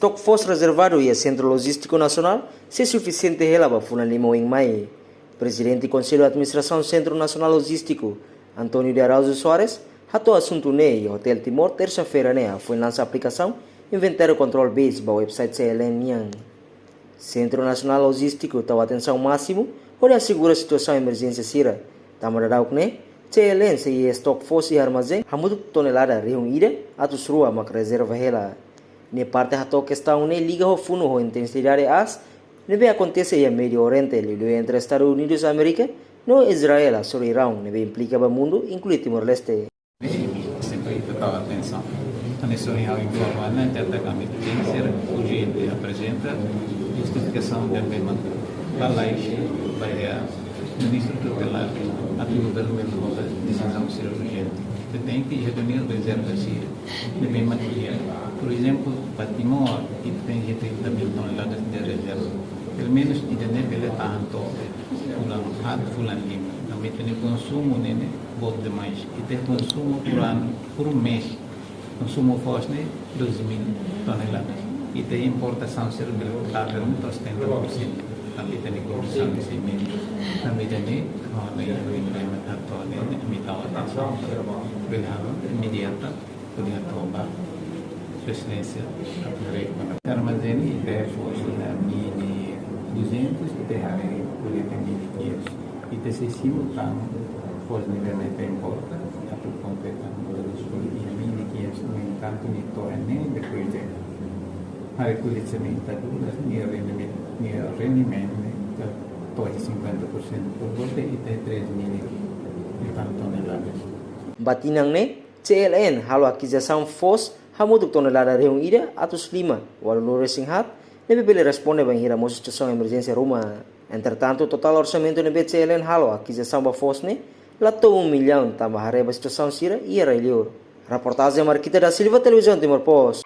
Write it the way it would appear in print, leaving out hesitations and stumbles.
Estoque fosse reservado e a Centro Logístico Nacional se suficiente ela para funan lima em mai. Presidente do Conselho de Administração do Centro Nacional Logístico, Antônio de Araújo Soares, ratou assunto e Hotel Timor terça-feira foi lançar a aplicação Inventário Control Base para o website CLN. Centro Nacional Logístico está atenção máximo para assegurar a situação de emergência sira. Tamararau que CLN se estoque fosse armazém, há muito tonelada reunida, atos rua mas reserva ela. Ne parte ratou questão liga ao fundo a intensidade as nebe acontece em Médio Oriente, entre Estados Unidos da América, no Israel, sobre Irão, nebe implica o mundo, inclui Timor-Leste. Sempre total atenção. A Nacional informa na kami tem que ser urgente apresenta justificação de payment balai vai ministro tutelar a governo da decisão ser urgente. Tem que reunir reservas de payment dia. Por exemplo, para Timor, que tem 30 mil toneladas de reserva. Pelo menos entender que ele está fulan lima. Também tem consumo nele, bom demais. E tem consumo por ano, por mês. Consumo fosse 12 mil toneladas. E tem importação cerebral, muito 70%. Também tem corrupção de semente. Também tem atenção imediata, podia tomar presidência armazém e ter força na mini 200 e ter podia ter 1500 e ter simultâneo força nível de importa a por completar e 1500 no entanto nem torne depois de a recolhimento da rendimento torne 50% por volta e ter 3 mil toneladas. Batinang CLN halo aquisição FOS hamutuk tonelada reunida atus 5 walau resinghat nebe pele responde bang hira mosu situação emergência rumah. Entretanto total orçamento nebe CLN halo aquisição ba FOS lato 1 milhão tambah hareba situação sira e relhor. Reportagem Marquita da Silva, Televisão Timor Post.